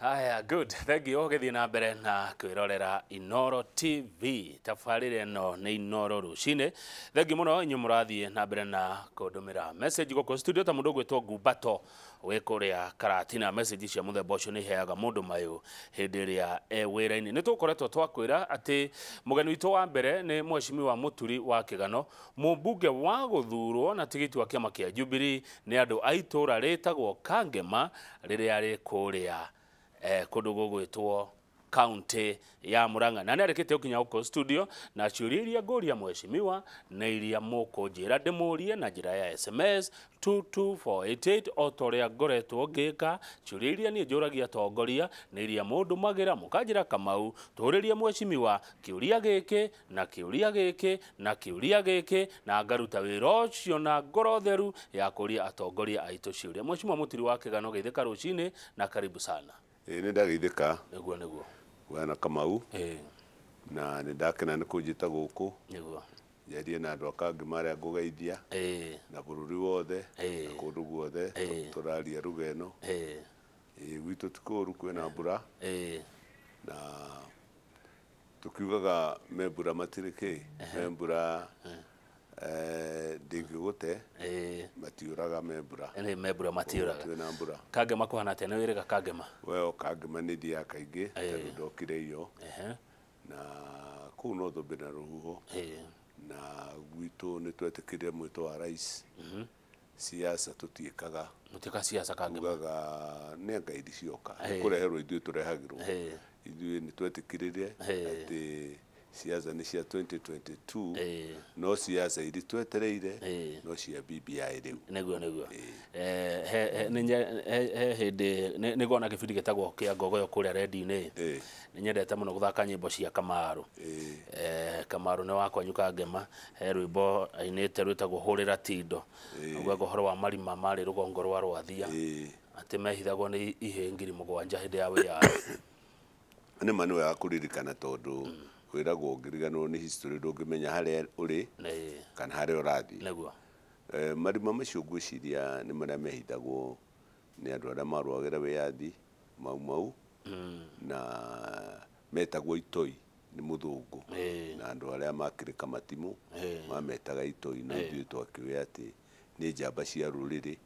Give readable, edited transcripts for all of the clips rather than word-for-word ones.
Haya, good. Thank you. Gethi na mbere na kwirorera Inoro TV. Tafarire no ni Inoro rucine. Thank you muno inyu murathie na mbere na kundumira message goko studio ta mundu gwitwo Gumbato wikuria Karatina. Message cia muthemba ucio ni heaga mundu mayo hindi ria wira-ini. Ni tukoretwo twakwira ati mugeni witu wa mbere ni Mheshimiwa Muturi wa Kigano, mumbunge wa guthurwo na tigiti wa kiama kia Jubilee ni andu aitura ritagwo Kangema riria ri kuria kundu gugwitwo county ya Murang'a. Na nĩarĩkĩte gũkinya gũkũ studio na ciũria iria ngũria mheshimiwa na iria mũkũnjĩra ndĩmũrie na njĩra ya SMS 22488 o ta ũrĩa ngoretwo ngĩka. Ciũria iria niĩ njũragia atongoria nĩ iria mũndũmagĩra mũkanjĩra Kamau tũrĩrie mheshimiwa kĩũria gĩkĩ na kĩũria gĩkĩ na kĩũria gĩkĩ, na ngaruta wĩra ũcio na ngoro theru ya kũria atongoria aitũ ciũria. Mheshimiwa Muturi wa Kigano, geithĩka rũcinĩ na karibu sana. Nĩ ndageithĩka. Nĩguo Bwana Kamau. Na nĩ ndakena nĩ kũnjĩta gũkũ. Nĩguo Njarie na andũ a Kangema arĩa ngũgeithia na bũrũri wothe na kũndũ guothe tũraria ruga ĩno. Gwitũ ti kũũru kwĩna mbura na tukiugaga me mbura matirĩ kĩ, me mbura ndĩngĩgũte matiũraga me mbura. Me mbura matiũraga. Twĩna mbura. Kangema kũhana atĩa, nĩ wĩrĩga Kangema? Weo Kangema nĩ thiaga kaingĩ tondũ ndokire iyo na kũu no thũmbĩ na rũhuho na gwitũ nĩ twetĩkĩrire mwĩto wa rais. Siasa tũtiĩkaga. Mũtiĩka siasa Kangema? Tugaga nĩ ngaidi cioka kũreherwo ithuĩ tũrehagĩrwo. Ithuĩ nĩ twetĩkĩrire atĩ siasa nĩ cia 2022 no siasa iri twetereire no cia BBI rĩu. Nĩguo he hĩndĩ nĩ ngona gĩbindi gĩtagwo kĩa Ngogoyo kũrĩa rendi-inĩ. Nĩ nyendete mũno gũthaka nyĩmbo cia Kamaru. Kamaru nĩ wakwanyu Kangema, he rwĩmbo ainĩte rwĩtagwo hũrĩra tindo, ũguo ũhoro wa marima marĩ rũgongo rwa Rwathia atĩ mehithagwo nĩ ihĩ ngiri mũgwanja hĩndĩ ya wĩyathi. Nĩ ma nĩ wega kũririkana tondũ kwĩragwo ũngĩriganĩrwo nĩ history ndũngĩmenya harĩa ũrĩ kana harĩa ũrathiĩ. Marima macio ngwĩciria nĩ marĩa mehithagwo nĩ andũ arĩa marũagĩra wĩyathi mau na metagwo itoi nĩ mũthũngũ, na andũ arĩa makĩrĩka matimũ mametaga itoi, na ithuĩ twakĩoya atĩ nĩ njamba cia rũrĩrĩ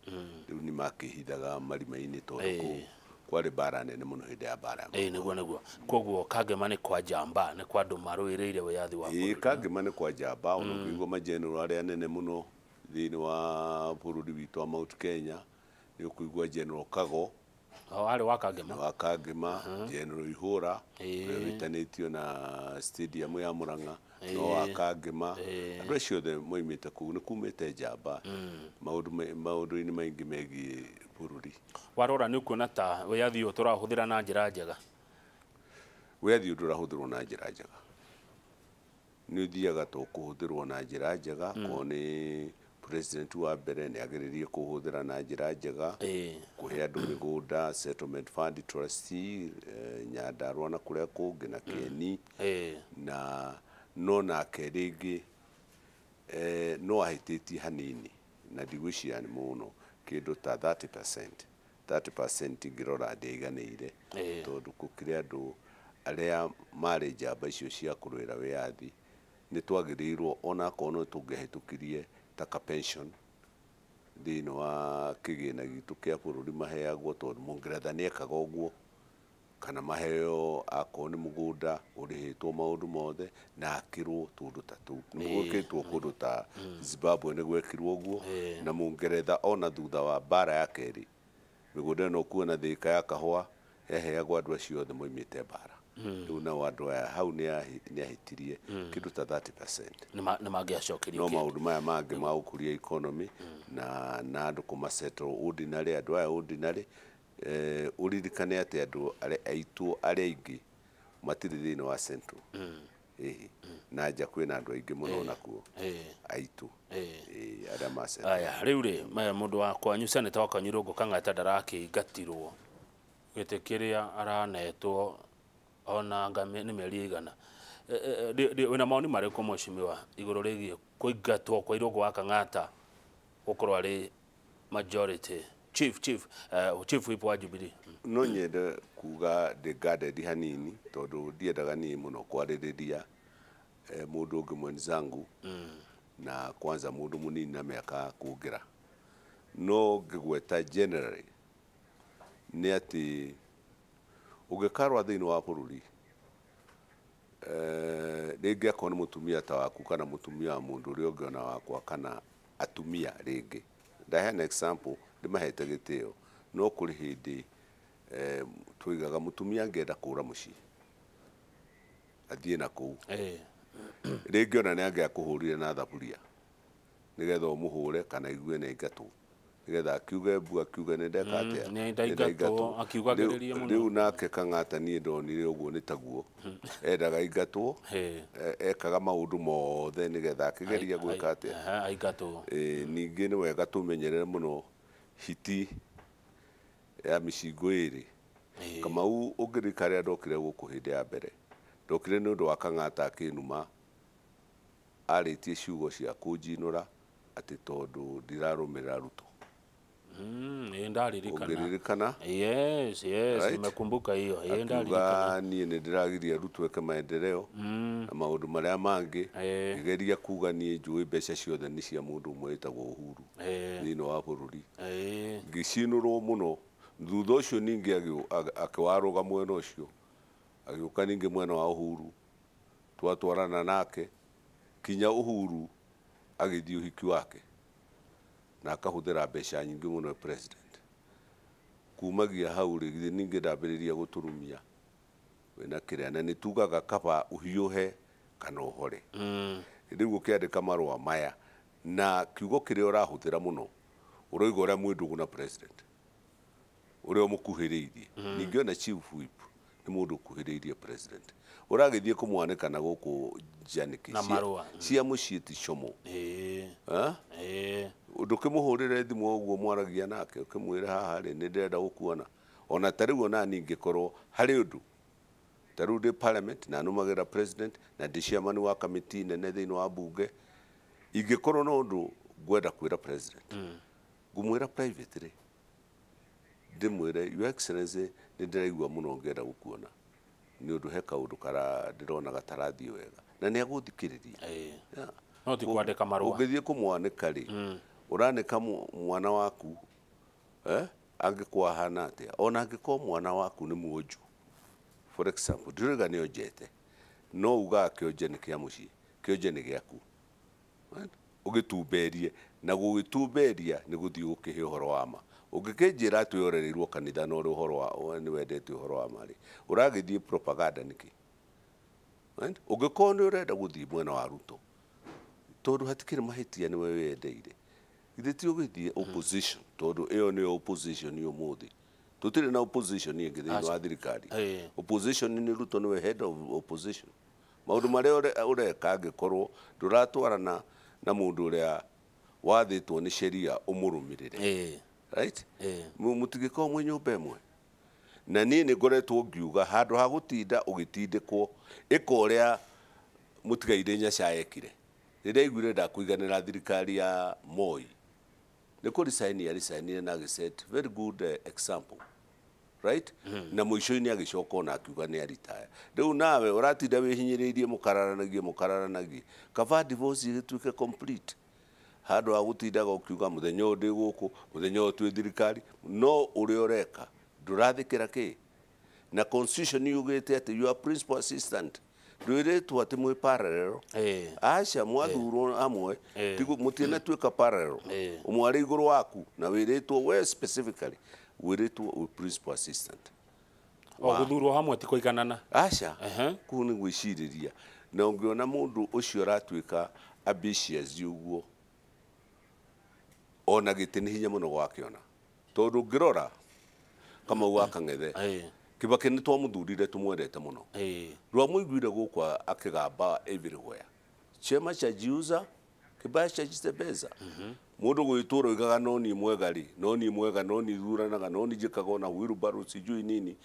rĩu nĩ makĩhithaga marima-inĩ tondũ kũu kwarĩ mbara nene mũno hĩndĩ ya mbara. Nĩguo koguo Kangema nĩ kwa njamba, nĩ kwa andũ marũĩrĩire wĩyathi wa bũrũri. Kangema nĩ kwa njamba, ona ũkĩigua majenerũ arĩa nene mũno thĩinĩ wa bũrũri witũ wa Mount Kenya nĩ ũkũigua General Kago arĩ wa Kangema. Wa Kangema, General Ihũra ũrĩa wĩtanĩtio na stadium ya Murang'a no wa Kangema. Andũ acio othe moimĩte kũu, nĩ kumĩte njamba maũndũ-inĩ maingĩ megiĩ bũrũri. Warora nĩ ũkuona ta wĩyathi ũyũ tũrahũthĩra na njĩra njega? Wĩyathi ũyũ ndũrahũthĩrwo na njĩra njega, nĩ ũthiaga kũhũthĩrwo na njĩra njega ko nĩ president wa mbere nĩ agĩrĩrie kũhũthĩra na njĩra njega, kũhe andũ mĩgũnda, settlement fund trustee, Nyandarũa na kũrĩa kũngĩ na Kieni, na no nake rĩngĩ no ahĩtĩtie hanini na ndigwĩciria nĩ mũno kĩndũ ta 30% ingĩrora ndĩiganĩire tondũ gũkĩrĩ andũ arĩa marĩ njamba icio cia kũrũĩra wĩyathi nĩ twagĩrĩirwo onakorwo no tũngĩahĩtũkirie ta ka pension thĩinĩ wa kĩgĩna gitũ kĩa bũrũri maheagwo, tondũ Mũngeretha nĩ ekaga ũguo, kana maheo akorwo nĩ mũgũnda ũrĩhĩtwo maũndũ mothe na akĩrwo tũndũ ta tũu. Nĩ gwĩkĩtwo kũndũ ta Zimbabwe nĩ gwekirwo ũguo, na Mũngeretha ona thutha wa mbara ya kerĩ mĩgũnda ĩno kuona Thĩka ya kahũa yaheagwo andũ acio othe moimĩte mbara. Rĩu nao andũ aya hau nĩ ahĩtirie kĩndũ ta 30%. Nĩ mangĩacokerio no maũndũ maya mangĩ ma gũkũria economy na andũ kũmasettle ordinary, andũ aya ordinary. Ũririkane atĩ andũ aitu arĩa aingĩ matirĩ thĩinĩ wa central, na nja kwĩna andũ aingĩ mũno nakuo aitu arĩa masettle. Aya rĩu rĩ mũndũ wa kwanyu seneta wa kwanyu Irũngũ Kang'ata ndarakĩingatirwo gĩtĩ kĩrĩa aranetwo ona nĩ mĩeri ĩigana. Wĩna maoni marĩkũ mheshimiwa igũrũ rĩgiĩ kũingatwo kwa Irũngũ wa Kang'ata gũkorwo arĩ majority chief whip wa Jubilee. No nyende kuga ndĩngadedi hanini tondũ ndiendaga niĩ mũno kwarĩrĩria mũndũ ũngĩ mwenzangu na kwanza mũndũ mũnini na mĩaka kũngĩra. No ngĩgweta generally nĩ atĩ ũngĩkarwa thĩinĩ wa bũrũri rĩngĩ akorwo nĩ mũtumia ta waku kana mũtumia wa mũndũ ũrĩa ũngĩ ona wakwa kana atumia rĩngĩ, ndaheana example ndĩmahete gĩtĩo, no kũrĩ hĩndĩ tũigaga mũtumia angĩenda kũra mũciĩ athiĩ na kũu rĩngĩ ona nĩ angĩakũhũrire na thaburia nĩgetha ũmũhũre kana igue nĩ aingatwo nĩgetha akiuge mbu akiuge nĩ ndeka atĩa rĩu nake kang'ata niĩ ndonire ũguo nĩ taguo endaga aingatwo ekaga maũndũ mothe nĩgetha akĩgeria gwĩka atĩa ningĩ nĩ wega tũmenyerere mũno hiti ya mĩcingo ĩrĩ. Kamau ũngĩrika rĩrĩa ndokire gũkũ hĩndĩ ya mbere ndokire nĩ ũndũ wa kang'ata akĩnuma arĩtie ciugo cia kũnjinũra atĩ tondũ ndirarũmĩrĩra Ruto. Ndaririkana. Yes, nimekumbuka hiyo. Ndaririkana. Niĩ nĩ ndĩragiria Ruto eke maendeleo na maũndũ marĩa mangĩ ngeria kuga niĩ njũĩ mbeca ciothe nĩ cia mũndũ ũmwe wĩtagwo Uhuru thĩinĩ wa bũrũri. Ngĩcinũrwo mũno thutha ũcio ningĩ akĩwarũga mwena ũcio agĩũka ningĩ mwena wa Uhuru twatwarana nake kinya Uhuru agĩthiĩ ũhiki wake na akahũthĩra mbeca nyingĩ mũno president. Kumagia hau rĩngĩ ningĩ ndambĩrĩria gũtũrumia wĩna kĩrĩa na nĩ tugaga kaba ũhiũhe kana ũhore. Rĩu ũkĩandĩka marũa maya na kiugo kĩrĩa ũrahũthĩra mũno ũroiga ũrĩa mwĩndũgũ na president ũrĩa ũmũkuhĩrĩirie. Ningĩ ona chief whip nĩ mũndũ ũkuhĩrĩirie president ũragĩthiĩ kũmwanĩka na gũkũ njanĩkĩ cia mũciĩ ti como. Ndũkĩmũhũrĩre thimũ ũguo mwaragia nake ũkĩmwĩra haha rĩ nĩ ndĩrenda gũkuona ona ta rĩu ona ningĩkorwo harĩ ũndũ ta rĩu ndĩ parliament na nũmagĩra president na ndĩ chairman wa kamĩtĩ nene thĩinĩ wa mbunge ingĩkorwo na ũndũ ngwenda kwĩra president ngũmwĩra privately ndĩmwĩre your excellency nĩ ndĩraigua mũno ngenda gũkuona nĩ ũndũ he kaũndũ ndĩrona gatarathiĩ wega na nĩ agũthikĩrĩria. No ti kwandĩka marũa. Ũngĩthiĩ kũmwanĩka rĩ ũranĩka mwana waku angĩkorwo ahana atĩa ona angĩkorwo mwana waku nĩ mwonju for example ndĩroiga nĩ onjete no ugaga kĩonje nĩ kĩa mũciĩ kĩonje nĩ gĩaku ũgĩtumberie na gũgĩtumberia nĩ gũthiĩ gũkĩhe ũhoro wa ma. Ũngĩkĩnjĩra atĩ worereirwo kanitha na ũrĩ ũhoro wa nĩ wendete ũhoro wa ma rĩ ũragĩthiĩ propaganda nĩkĩ? Ũngĩkorwo nĩ ũrenda gũthiĩ mwena wa Ruto tondũ hatikĩrĩ mahĩtia nĩwe wendeire githĩ ti ũgĩthiĩ opposition tondũ ĩyo nĩyo opposition ũmũthĩ tũtirĩ na opposition ĩngĩ thĩinĩ wa thirikari. Opposition nĩ Ruto nĩwe head of opposition. Maũndũ marĩa ũreka angĩkorwo ndũratwarana na mũndũ ũrĩa wathĩtwo nĩ sheria ũmũrũmĩrĩre right mũtigĩkorwo mwĩ nyũmba ĩmwe. Na niĩ nĩ ngoretwo ngiuga handũ ha gũtinda ũgĩtindĩkwo ĩka ũrĩa mũtigaire Nyacha ekire rĩrĩa aiguire ndakũiganĩra thirikari ya Moi nĩ kũrisaini arisainire na agĩset very good example right na mũico-inĩ agĩcoka ona akiuga nĩ aritaya. Rĩu nawe ũratinda wĩhinyĩrĩirie mũkararanagie kaba divorce ĩgĩtuĩke complete handũ ha gũtindaga ũkiuga mũthenya ũyũ ndĩ gũkũ mũthenya ũyũ twĩ thirikari no ũrĩa ũreka ndũrathĩkĩra kĩ na constitution yugĩte atĩ your principal assistant ndwĩrĩtwo atĩ mwĩ parallel aca mwathurwo hamwe mũtienatuĩka parallel ũmwe arĩ igũrũ waku na wĩrĩtwo we specifically wĩrĩtwo principal assistant gũthurwo hamwe ti kũiganana aca kũu nĩ gwĩcirĩria na ũngĩona mũndũ ũcio aratuĩka ambitious ũguo ona gĩtĩ nĩ hinya mũno gwakĩona tondũ ngĩrora Kamau wa Kang'ethe Kibaki nĩ twamũthurire tũmwendete mũno rwamũiguire gũkũ akĩgamba everywhere chema cha jiuza kibaya cha jitebeza mũndũ gwĩtũra oigaga no niĩ mwega rĩ no niĩ mwega no niĩ thuranaga no niĩ njĩkaga na wheelbarrow sijui nini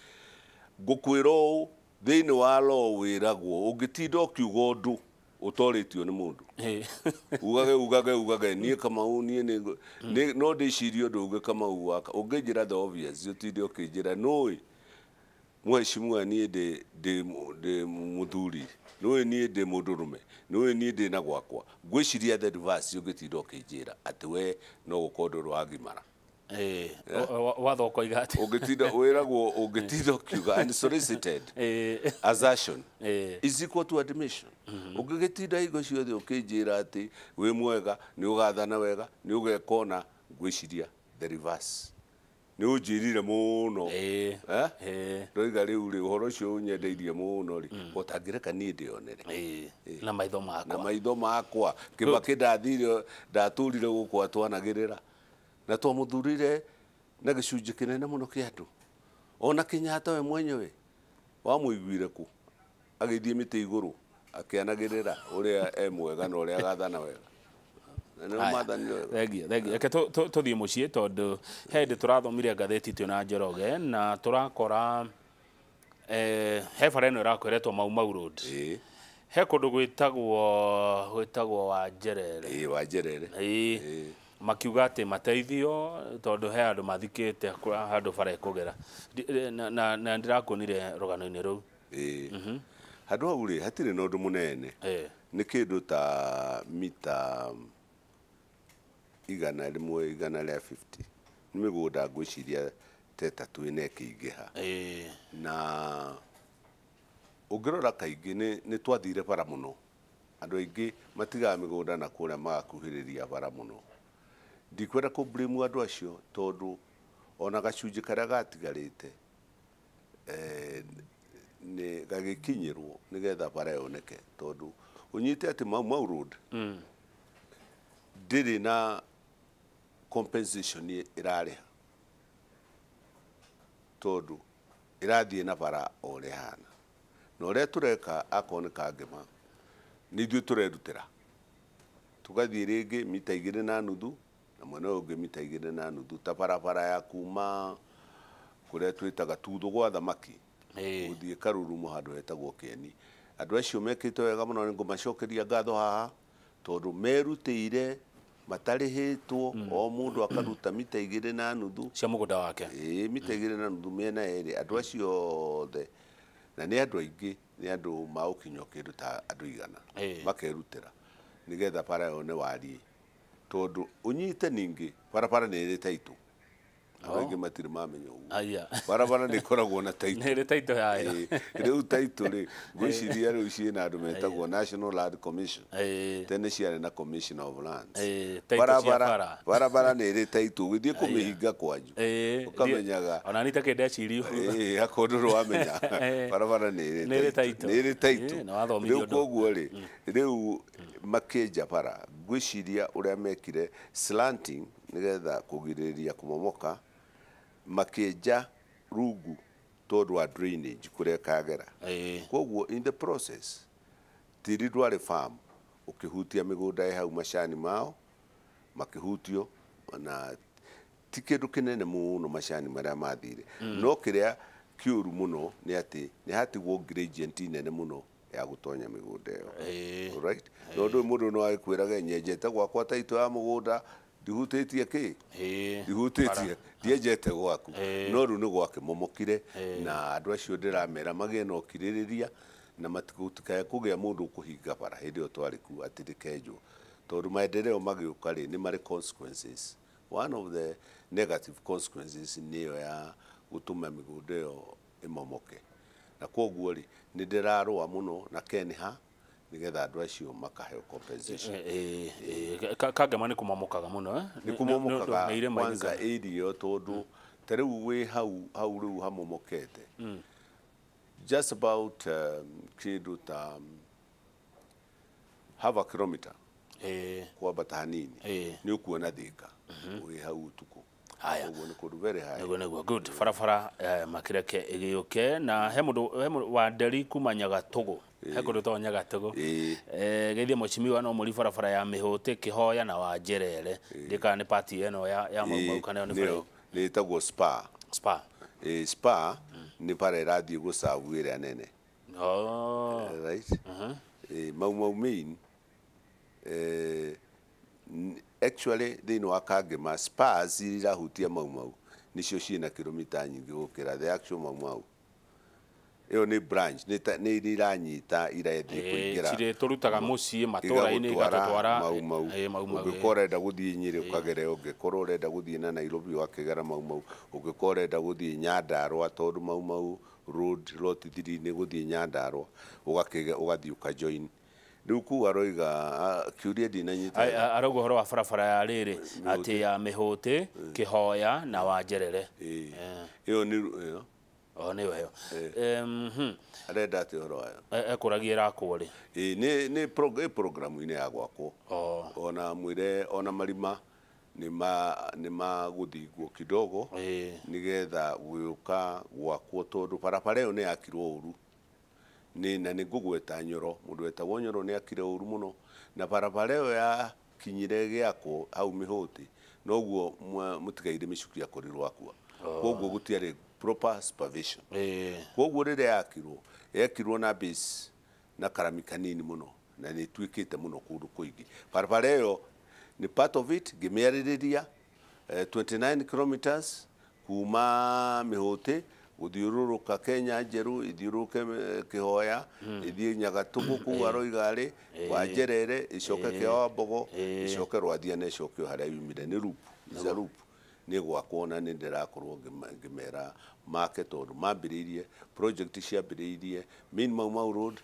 ngũkwĩra ũũ thĩinĩ wa law wĩragwo ũngĩtinda ũkiuga ũndũ utoritio ni mundu ugage nie Kamau nie no ndicirio nduge Kamau waka unginjira the obvious utinde ukinjira no mweshimwa nie de Muturi no nie de mundurume no nie de na gwakwa ngwiciria the advice ugitinda ukinjira ati we no gukondo rwagimara wathoko igati ugitinda wiragwo ugitinda ukiuga unsolicited assertion is equal to admission ugitinda igo ciothe ukinjira ati wi mwega ni ugathana wega ni ugekona ngwiciria the reverse ni unjirire muno ndoiga riu ri uhoro ucio unyendeirie muno ri utangireka ni ndionere na maitho makwa Kibaki ndathire ndaturire gukwa twanagirira na twamuthurire na gicunji kinene muno kia andu ona Kenyatta we mwenyewe wamuiguire ku agithie miti iguru akianagirira uria mwega na uria agathana wega Reke tuthie mucii tondu hindi turathomire ngatheti twina Njoroge na turakora he bara ino irakweretwo Mau Road he kundu gwitagwo wa Njerere makiuga ati mateithio tondu he andu mathikite handu bara ikugera na ndirakuonire rugano-ini ruu handu hau ri hatire na undu munene ni kindu ta mita 150 ni migunda ngwiciria tetatu ine kiingiha na ungirora kaingi ni twathire bara muno andu aingi matigaga migunda na kuria magakuhiriria bara muno ndikwenda ku blame andu acio tondu ona gacunji karia gatigarite ni gagikinyirwo nigetha bara yoneke tondu unyite ati Mau Road ndiri na compensation irariha tondu irathie na bara orehana na uria tureka akoneka ngema ni ithuĩ turerutira tugathie ringi mita 2.5 na mwena ungi mita 2.5 ta bara ya kuma kuria twitaga tuthu gwa thamaki guthie Karurumo handu hetagwo Kieni andu acio mekite wega muno ni ngumacokeria ngatho haha tondu merutire matarihitwo o mundu akaruta mita 2.5 cia mugunda wake mita 2.5 mena eri andu acio the na ni andu aingi ni andu maukinyo kindu ta andu 100 makerutira nigetha bara yone wari tondu unyite ningi bara ni iri taitu aingi matiri mamenya uguo bara ni koragwo na taitu ni iri taitu yayo riu taitu ri gwiciria riu ciina andu metagwo National Land Commission tene ciare na Commission of Lands bara ni iri taitu githie kumihinga kwanju ukamenyaga ona nita kendecirio akondu wamenya bara ni iri taitu na wathomirio riu koguo ri riu makenja bara gwiciria uria mekire slanting nigetha kugiriria kumomoka makenja rungu tondu wa drainage kuria kagera koguo in the process tiri dware farm ukihutia migunda hau macani mao makihutio na tikindu kinene muno macani maria mathire no kiria kiuru muno ni ati ni hatigwo gradient nene muno ya gutonya migunda iyo right no mundu no akwiraga nyenjete gwakwa taito ya mugunda ndihutitie ki ndihutitie ndienjete gwaku no ru ni gwake momokire na andu acio ndiramera magie no kiririria na matikutukae kugia mundu kuhinga bara hindi o twariku ati ndikenjwo tondu maendeleo magiuka ri ni mari consequences one of the negative consequences niyo ya gutuma migunda iyo imomoke na koguo ri ni ndirarua muno na kenha nigetha andu acio makaheo compensation kagema ni kumamokaga muno ni kumamokaga kwanza area tondu tariu we hau riu hamomokete just about kindu ta half a kilometer kwa batahanini ni ukuona thika we hau tuku haya uguo ni kundu very high uguo good farafara makireke igiyuke na he mundu wa nderi kumanyaga tugu he kundu tonyaga tugu geithie mucimiwa no muri farafara ya mihuti kihoya na wa Njerere ndika ni party eno ya Mau kana ni tagwo spa spa ni para irathie gucavu ire nene Oh. Right. mau main actually thĩinĩ wa Kangema spars irahutia mau nicio ciĩna kilomita nyingĩ gũkĩra the actual mau ĩyo nĩ branch nĩ iranyita irethiĩ kũingĩra cirĩ tũrutaga mũciĩ matũra-inĩ igatũtwara ũngĩkorwo ũrenda gũthiĩ Nyĩrĩ ũkagera ũngĩkorwo ũrenda gũthiĩ na Nairobi ũgakĩgera mau ũngĩkorwo ũrenda gũthiĩ Nyandarũa tondũ mau road lot 3 nĩ gũthiĩ Nyandarũa ũgathiĩ ũkajoin rĩu kuu aroiga kiuria ndinanyita arauga ũhoro wa barabara ya rĩrĩ atĩ ya Mĩhũtĩ Kĩhoya na Wanjerere ĩyo nĩ nĩyo ĩyo arenda atĩ ũhoro wayo ekũragia ĩrakwo rĩ nĩ programu-inĩ ya gwakwo ona mwĩre ona marima nĩ magũthingwo kidogo nĩgetha gũka gwakwo tondũ barabara ĩyo nĩ yakirwo ũru na nĩ ngũgweta Nyoro mũndũ wetagwo Nyoro nĩ akire ũru mũno na barabara ĩyo yakinyire gĩakwo hau Mĩhũtĩ noguo mũtigaire mĩcuki akorirwo akua koguo gũtiarĩ proper supervision koguo rĩrĩa yakirwo na base na karami kanini mũno na nĩ tuĩkĩte mũno kũndũ kũingĩ barabara ĩyo nĩ part of it ngĩmĩarĩrĩria 29 kilometers kuma Mĩhũtĩ gũthiũrũrũka Kenya njerũ ithiũrũrũke Kĩhoya ithiĩ Nyagatũgũ kũu aroiga arĩ Wanjerere icoke Kĩwambogo icoke Rwathiana icoke harĩa yumire nĩ loop nĩ gwakwo na nĩ ndĩrakorwo ngĩmera market tondũ mambĩrĩirie project ciambĩrĩirie main mau road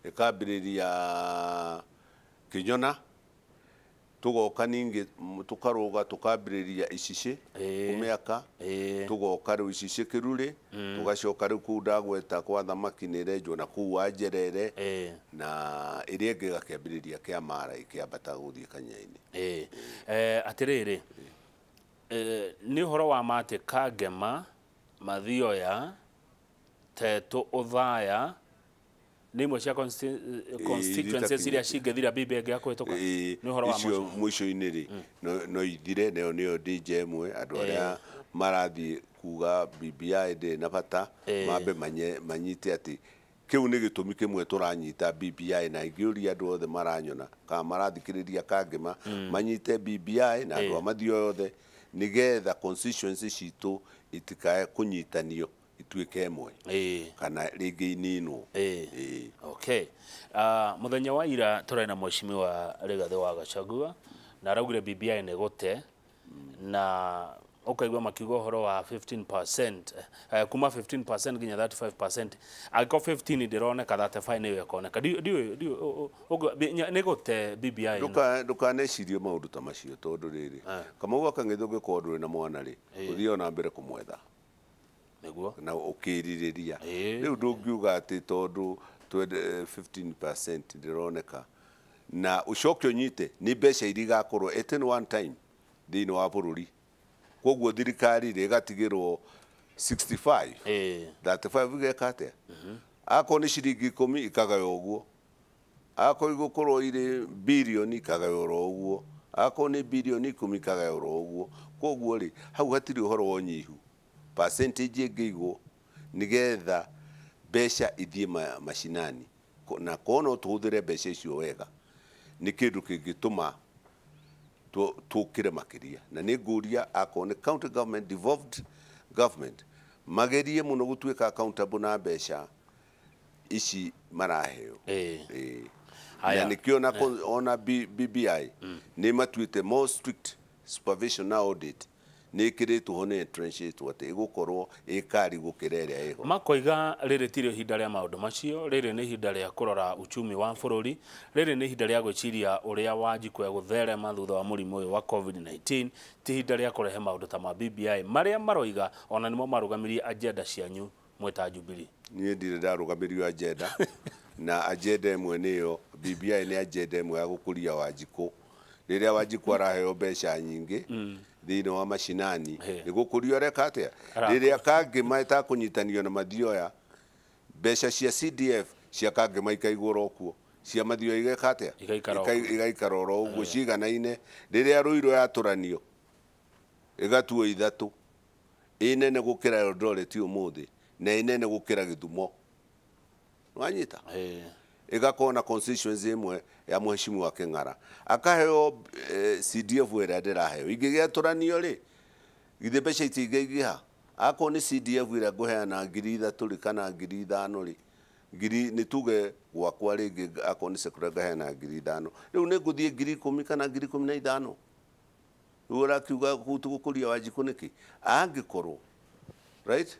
ĩkambĩrĩria Kĩnyona tugoka ningĩ tukarũga tukambĩrĩria Icicĩ kũmĩaka tugoka rĩu Icicĩ Kĩrurĩ tugacoka rĩu kũu ndagweta kwa thamaki nĩ renjwo na kũu Wanjerere na ĩrĩa ĩngĩ gakĩambĩrĩria kĩa Mara ĩkĩambata gũthiĩ Kanya-inĩ atĩrĩrĩ nĩ ũhoro wa matĩ Kangema Mathioya Tetũ Ũthaya nĩ imwe cia constituencies iria cingĩthira BBI ĩngĩakũhĩtũka nĩ ũhoro wa icio mũico-inĩ rĩ no ithire nayo nĩyo DJ ĩmwe andũ arĩa marathiĩ kuga BBI ndĩ na bata mambe manyite atĩ kĩu nĩ gĩtũmi kĩmwe tũranyita BBI na ingĩũria andũ othe maranyona kana marathikĩrĩria Kangema manyite BBI na andũ a Mathioya othe nĩgetha constituency citũ itikae kũnyitanio ituĩke ĩmwe kana rĩngĩ ininwo okay mũthenya wa ira tũrĩ na Mheshimiwa Rigathĩ wa Gachagua na araugire BBI nĩ gũte na ũkaigua makiuga ũhoro wa 15% kuma 15% nginya 35% angĩkorwo 15 ndĩroneka 35 nĩyo ĩkoneka nĩ gũte BBI ndũkanecirie maũndũ ta macio tondũ rĩrĩ Kamau Kang'ethe ũngĩkorwo ndũrĩ na mwana rĩ ũthiĩ na mbere kũmwetha nĩguo na ũkĩrirĩria rĩu ndũngiuga atĩ tondũ 15% ndĩroneka na ũcoke ũnyite nĩ mbeca iria igakorwo at one time thĩinĩ wa bũrũri koguo thirikari ĩgatigĩrwo 65 35 igeka atĩa akorwo nĩ ciringi 10 ikagayo ũguo akorwo igũkorwo irĩ birioni ikagayo ũguo akorwo nĩ birioni 10 ikagayo ũguo koguo rĩ hau hatirĩ ũhoro wa ũnyihu percentage ĩngĩigwo nĩgetha mbeca ithiĩ macinani na kono tũhũthĩre mbeca icio wega nĩ kĩndũ kĩngĩtũma tũkĩre makĩria na nĩ ngũria akorwo nĩ county government devolved government magerie mũno gũtuĩka accountable na mbeca ici maraheo na nĩkĩo ona BBI nĩ matuĩte more strict supervision na audit nĩ ĩkĩrĩtwo ho nĩ entrenchĩtwo atĩ ĩgũkorwo ĩkari gũkĩra ĩrĩa ĩho makoiga rĩrĩ tirĩ ihinda rĩa maũndũ macio rĩrĩ nĩ ihinda rĩa kũrora uchumi wa bũrũri rĩrĩ nĩ ihinda rĩa gwĩciria ũrĩa Wanjikũ gũtherema thutha wa mũrimũ ũyũ wa COVID-19 ti ihinda rĩa kũrehe maũndũ ta ma BBI marĩa maroiga ona nĩmo marũgamirie agenda cianyu mweta Jubilee niĩ ndirĩ ndarũgamirio agenda na agenda ĩmwe nĩyo BBI nĩ agenda ĩmwe ya gũkũria Wanjikũ rĩrĩa Wanjikũ araheo mbeca nyingĩ thĩinĩ wa macinani nĩ gũkũrio reka atĩa rĩrĩa Kangema ĩtakũnyitanio na Mathioya mbeca cia CDF cia Kangema ikaigwo rokuo cia Mathioya igeka atĩa igaikara oro ũguo ciganaine rĩrĩa Rũirũ yatũranio ĩgatuo ithatũ ĩnene gũkĩra Eldoret ũmũthĩ na ĩnene gũkĩra Gĩthumo wanyita igakorwo na constituency imwe ya mheshimiwa King'ara akaheo CDF ĩrĩa ndĩraheo ingĩgĩatũranio rĩ githĩ mbeca itingĩingĩha akorwo nĩ CDF ĩrĩa ngũheana 3,000 rĩ kana 5,000 rĩ ngiri nĩ tuge gwakwa rĩngĩ akorwo nĩ secular ngaheana 5,000 rĩu nĩ ngũthiĩ 10,000 kana 15,000 rĩu ũrakiuga tũgũkũria Wanjikũ nĩkĩ angĩkorwo right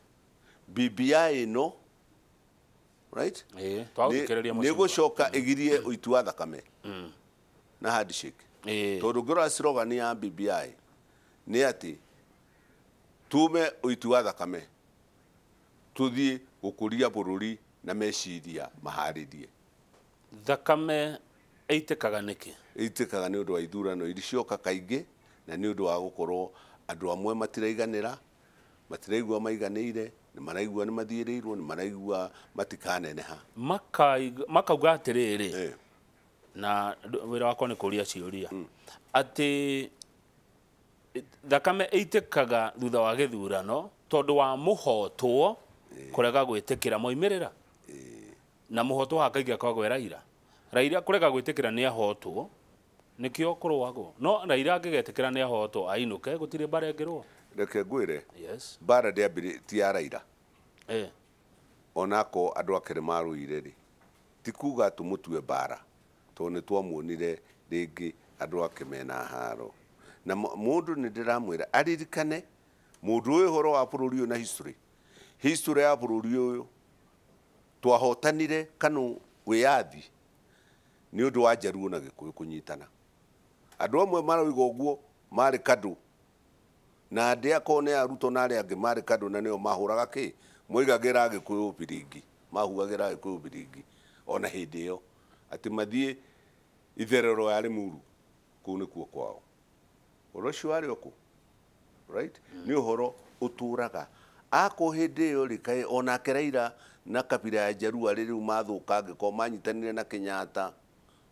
BBI no right nĩ gũcoka ĩgirie ũitu wa thakame na handshake tondũ ngĩrora slogan ya BBI nĩ atĩ tume ũitu wa thakame tũthiĩ gũkũria bũrũri na meciria maharĩrie thakame ĩitĩkaga nĩkĩ ĩitĩkaga nĩ ũndũ wa ithurano iricioka kaingĩ na nĩ ũndũ wa gũkorwo andũ amwe matiraiganĩra matiraigua maiganĩire nĩ maraigua nĩ mathiĩrĩirwo nĩ maraigua matikaneneha makauga atĩrĩrĩ na wĩra wakwa nĩ kũria ciũria atĩ thakame ĩitĩkaga thutha wa gĩthurano tondũ wa mũhotwo kũrega gwĩtĩkĩra moimĩrĩra na mũhotwo wa kaingĩ akoragwo Raila kũrega gwĩtĩkĩra nĩ ahotwo nĩkĩo kũrũagwo no Raila angĩgetĩkĩra nĩ ahotwo ainũke gũtirĩ mbara ĩngĩrũa reke ngwĩre mbara ndĩambĩrĩirie ti ya Raila onako andũ akĩrĩ marũire rĩ ti kuga tũmũtue mbara tondũ nĩ twamuonire rĩngĩ andũ ake mena haro na mũndũ nĩ ndĩramwĩra aririkane mũndũ ũyũ ũhoro wa bũrũri ũyũ na history ya bũrũri ũyũ twahotanire kana wĩyathi nĩ ũndũ wa Njaruo na Gĩkũyũ kũnyitana andũ amwe maroiga ũguo marĩ kandũ na andĩ akorwo nĩ arutwo na arĩa angĩ marĩ kandũ na nĩo mahũraga kĩ moigagĩra Gĩkũyũ biringi mahuagĩra Gĩkũyũ biringi ona hĩndĩ ĩyo atĩ mathiĩ itherero ya Limuru kũu nĩkuo kwao ũhoro ũcio warĩ ũkũ right nĩ ũhoro ũtũraga akorwo hĩndĩ ĩyo rĩ kaĩ onake Raila na kabira ya Njaruo arĩ rĩu mathũka angĩkorwo manyitanire na Kenyatta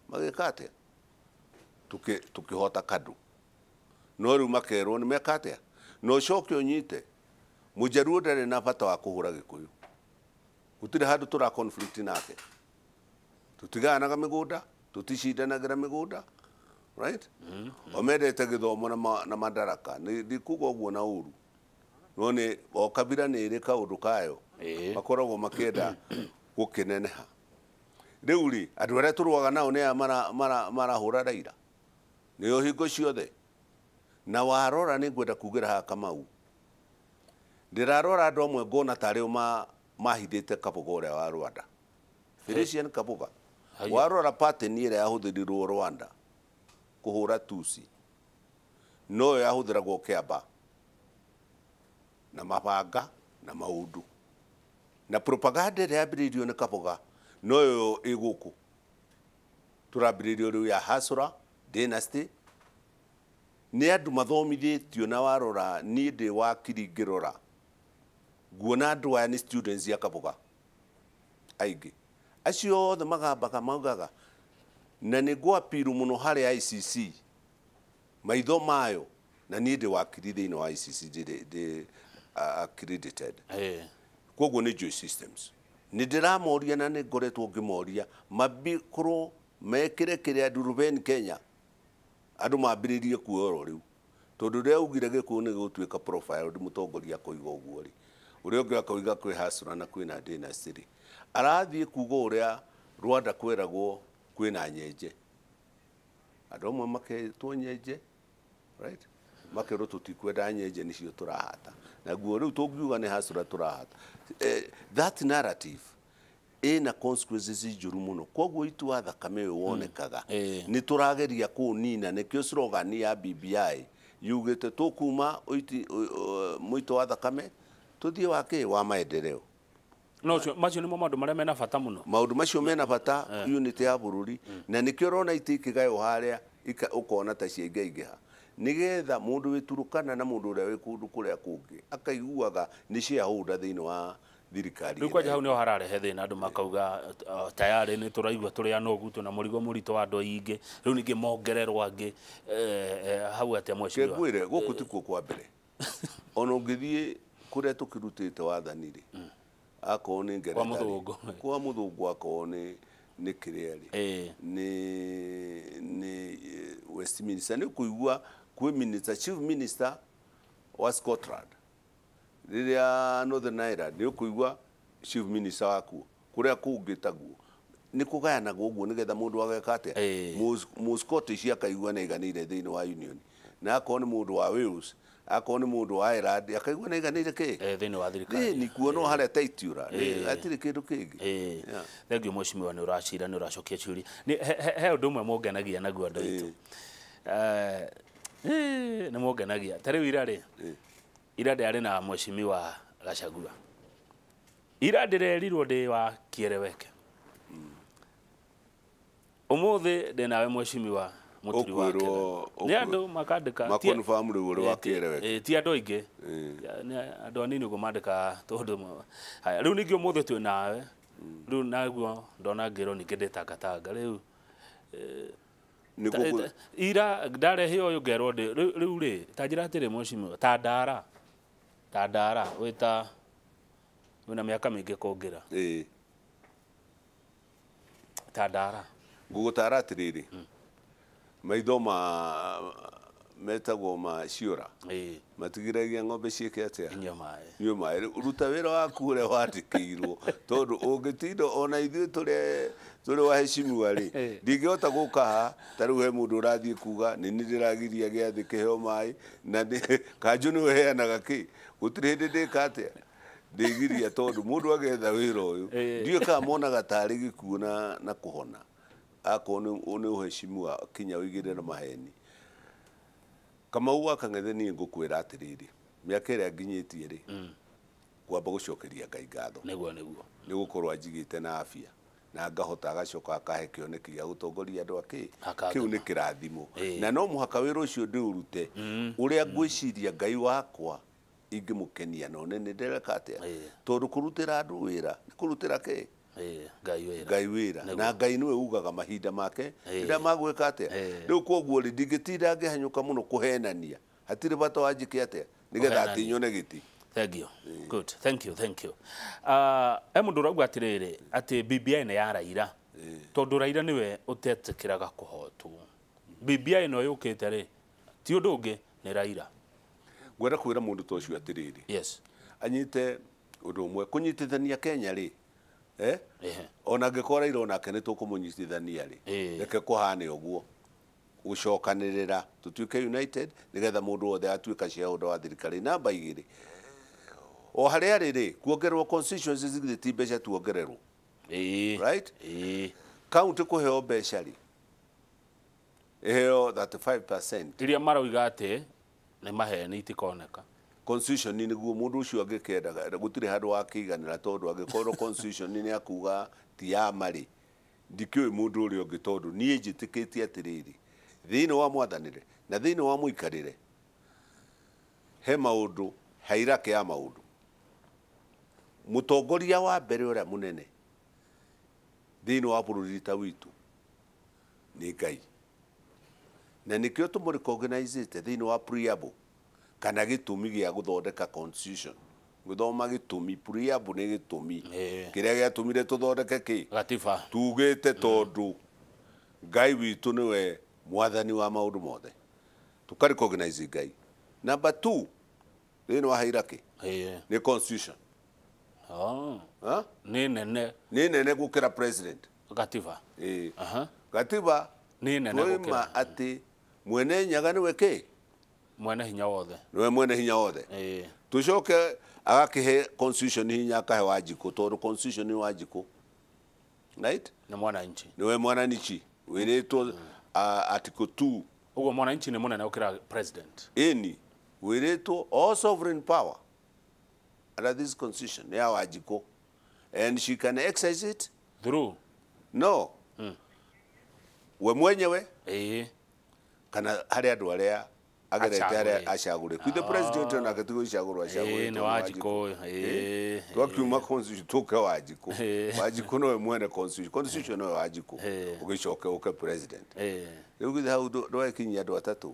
magĩka atĩa tũkĩhota kandũ no rĩu makerwo nĩ meka atĩa no ũcoke ũnyite Mũjaruo ndarĩ na bata wa kũhũra Gĩkũyũ gũtirĩ handũ tũra conflict nake tũtiganaga mĩgũnda tũticindanagĩra mĩgũnda right omendete gĩthomo na madaraka nĩ kuga ũguo na ũru no nĩ o kabira nĩ ĩrĩ kaũndũ kayo makoragwo makĩenda gũkĩneneha rĩu rĩ andũ arĩa tũrũaga nao nĩ aya marahũra Raila nĩo hingo ciothe na warora nĩ ngwenda kugĩra haha Kamau ndĩrarora andũ amwe ngona tarĩo mahithĩte Kaboga ũrĩa wa Rwanda Felician Kaboga warora pattern ĩrĩa yahũthĩrirwo Rwanda kũhũra Tusi no yahũthĩragwo Kĩamba na mabanga na maũndũ na propaganda ĩrĩa yambĩrĩirio nĩ Kaboga no yo ĩgũkũ tũrambĩrĩirio rĩu ya Hasura dynasty nĩ andũ mathomithĩtio na warora niĩ ndĩ wakiri ngĩrora nguona andũ aya nĩ students ya Kaboga aingĩ acio othe magambaga maugaga na nĩ ngwapiru mũno harĩ ICC maitho mayo na niĩ ndĩ wakiri thĩinĩ wa ICC ndĩ accredited koguo nĩ joy systems nĩ ndĩramoria na nĩ ngoretwo ngĩmoria mabikorwo mekĩre kĩrĩa Durban Kenya andũ mambĩrĩrie kuoyoro rĩu tondũ rĩu ugire Gĩkũyũ nĩ gũtuĩka profile ndĩ mũtongoria kũiga ũguo rĩ ũrĩa ũngĩ akauga kwĩ Hasura na kwĩna dynasty rĩ arathiĩ kuga ũrĩa Rwanda kweragwo kwĩna nyenje andũ amwe maketwo nyenje right makerwo tũtikwenda nyenje nĩcio tũrahata naguo rĩu tũngiuga nĩ Hasura tũrahata that narrative ĩna consequences njũru mũno koguo itu wa thakame ũyũ wonekaga nĩ tũrageria kũnina nĩkĩo slogan ya BBI yugĩte tũkuma mũito wa thakame tũthiĩ wakĩ wa maendeleo no macio nĩmo maũndũ marĩa mena bata mũno maũndũ macio mena bata unity ya bũrũri na nĩkĩo ũrona itikĩgayo harĩa ũkona ta ciaingĩha nĩgetha mũndũ wĩturũkana na mũndũ ũrĩa wĩ kũndũ kũrĩa kũngĩ akaiguaga nĩ shareholder thĩinĩ wa thirikari rĩu kwanja hau nĩho hararehe thĩna andũ makauga tayari nĩ tũraigua tũrĩ anogu na mũrigo mũritũ wa andũ aingĩ rĩu ningĩ mongererwo angĩ hau atĩa mweciria ngwĩre gũkũ ti kuo kwa mbere ona ũngĩthiĩ kũrĩa tũkĩrutĩte wathani rĩ akorwo nĩ Ngeretha kwa mũthũngũ akorwo nĩ nĩ kĩrĩa rĩ nĩ Westminster nĩ kuigua kwĩ minister chief minister wa Scotland rĩrĩa Northern Ireland nĩ kuigua chief minister wakuo kũrĩa kũngĩ taguo nĩ kũgayanagwo ũguo nĩgetha mũndũ ageka atĩa Scottish akaigua na iganĩire thĩinĩ wa union na akorwo nĩ mũndũ wa Wales akorwo nĩ mũndũ wa Ireland akaigua na iganĩire kĩ thĩinĩ wa thirikari nĩ kuona harĩa taitiura atirĩ kĩndũ kĩngĩ thengio mheshimiwa nĩ ũracira nĩ ũracokia ciũria he ũndũ ũmwe mũngenagia naguo andũ aitũ nĩ mũngenagia ta rĩu ira ndĩarĩ na mheshimiwa Gachagua ira ndĩrerirwo ndĩ wa kĩereweke ũmũthĩ ndĩ nawe mheshimiwa Muturi wake nĩ andũ makandĩka makonfamu rĩu ũrĩ wa kĩereweke ti andũ aingĩ andũ anini ũguo mandĩka tondũ haya rĩu ningĩ ũmũthĩ twĩ nawe rĩu naguo ndona ngĩrwo ningĩ ndĩtangatanga rĩu ira ndarehe ũyũ ngerwo rĩu rĩ ta njĩra atĩrĩ mheshimiwa ta ndara wĩta wĩna mĩaka mĩingĩ kũngĩra ta ndara ngũgũtara atĩrĩrĩ maitho metagwo ma ciũra matigiragia ng'ombe ciĩke atĩa nyue maĩ ruta wĩra waku ũrĩa wandĩkĩirwo tondũ ũngĩtinda ona ithuĩ tũrĩ waheshimiwa rĩ ndingĩhota gũka haha ta rĩu he mũndũ ũrathiĩ kuga nĩ niĩ ndĩragiria gĩathĩ kĩheo maĩ na kanjũ nĩwe heanaga kĩ gũtirĩ hĩndĩ ndĩka atĩa ndĩgiria tondũ mũndũ agetha wĩra ũyũ ndiũĩ kana monaga tarĩ gĩkuũ na kũhona akorwo nĩ ũheshimiwa kinya ũigĩre na maheni Kamau wa Kang'ethe niĩ ngũkwĩra atĩrĩrĩ mĩaka ĩrĩa nginyĩtie rĩ kwamba gũcokeria Ngai ngatho nĩguo nĩ gũkorwo anjigĩte na afya na ngahota agacoka akahe kĩoneki gĩa gũtongoria andũ akĩ kĩu nĩ kĩrathimo na no mũhaka wĩra ũcio ndĩũrute ũrĩa ngwĩciria Ngai wakwa ingĩmũkenia none nĩ ndereka atĩa tondũ kũrutĩra andũ wĩra nĩ kũrutĩra kĩ Ngai wĩra na Ngai nĩwe ugaga mahinda make rĩrĩa magwĩka atĩa rĩu koguo rĩ ndingĩtinda ngĩhanyũka mũno kũhenania hatirĩ bata wanjĩke atĩa nĩgetha atĩ nyone gĩtĩ thank you good thank you mũndũ ũrauga atĩrĩrĩ atĩ BBI nĩ ya Raila tondũ Raila nĩwe ũtetĩkĩraga kũhotwo BBI no yũkĩte rĩ ti ũndũ ũngĩ nĩ Raila ngwenda kwĩra mũndũ ta ũcio atĩrĩrĩ anyite ũndũ ũmwe kũnyitithania Kenya rĩ ona angĩkorwo Raila onake nĩ tũkũmũnyitithania rĩ reke kũhane ũguo gũcokanĩrĩra tũtuĩke united nĩgetha mũndũ wothe atuĩka shareholder wa thirikari namba 2 o harĩa rĩrĩ kuongererwo constituencies githĩ ti mbeca tuongererwo right county kũheo mbeca rĩ iheo 35% iria maroiga atĩ nĩ maheni itikoneka constitution nĩguo mũndũ ũcio angĩkendaga gũtirĩ handũ wa kĩiganĩra tondũ angĩkorwo constitution nĩ akuga ti ya marĩ ndikĩũĩ mũndũ ũrĩa ũngĩ tondũ niĩ njĩtĩkĩtie atĩrĩrĩ thĩinĩ wa mwathanĩre na thĩinĩ wa mũikarĩre he maũndũ hairake ya maũndũ mũtongoria wa mbere ũrĩa mũnene thĩinĩ wa bũrũri ta witũ nĩ Ngai na nĩkĩo tũmũrecognizĩte thĩinĩ wa preamble kana gĩtũmi gĩa gũthondeka constitution gũthoma gĩtũmi preamble nĩ gĩtũmi kĩrĩa gĩatũmire tũthondeke kĩ gatiba tugĩte tondũ Ngai witũ nĩwe mwathani wa maũndũ mothe tũkarecognize Ngai number 2 thĩinĩ wa hairake nĩ constitution nĩ nene gũkĩra president gatiba gatiba nĩ nene gũkĩra atĩ mwene nyaga nĩwe kĩ mwene hinya wothe nĩwe mwene hinya wothe tũcoke agakĩhe constitution hinya akahe Wanjikũ tondũ constitution nĩ Wanjikũ right nĩ mwananchi nĩwe mwananchi wĩrĩtwo article 2 ũguo mwananchi nĩ mũnene gũkĩra president ĩni wĩrĩtwo all sovereign power under this constitution nĩ ya Wanjikũ and she can exercise it through no we mwenyewe kana harĩ andũ arĩa agerete arĩa acagũre kwithe president ona akatigo icagũrwo acagũre nĩ Wanjikũ twakiuma constitution tuke Wanjikũ Wanjikũ nowe mwene constitution nowe Wanjikũ ũgĩcoke ũke president rĩu githĩ hau ndwakinyia andũ atatũ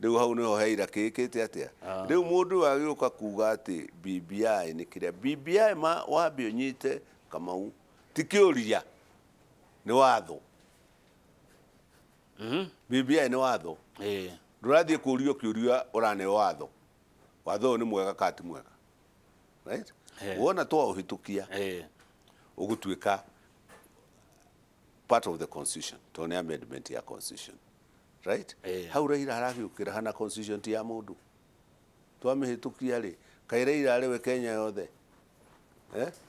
rĩu hau nĩho heira kĩkĩte atĩa rĩu mũndũ agĩũka kuga atĩ BBI nĩ kĩrĩa BBI wambe ũnyite Kamau ti kĩũria nĩ watho BBI nĩ watho ndũrathiĩ kũũrio kĩũria ũrane watho watho nĩ mwega kati mwega right wona twaũhĩtũkia ũgũtuĩka part of the constitution to nĩ amendment ya constitution right hau Raila aragĩũkĩra hana constitution ti ya mũndũ twamĩhĩtũkia rĩ kaĩ Raila arĩwe Kenya yothe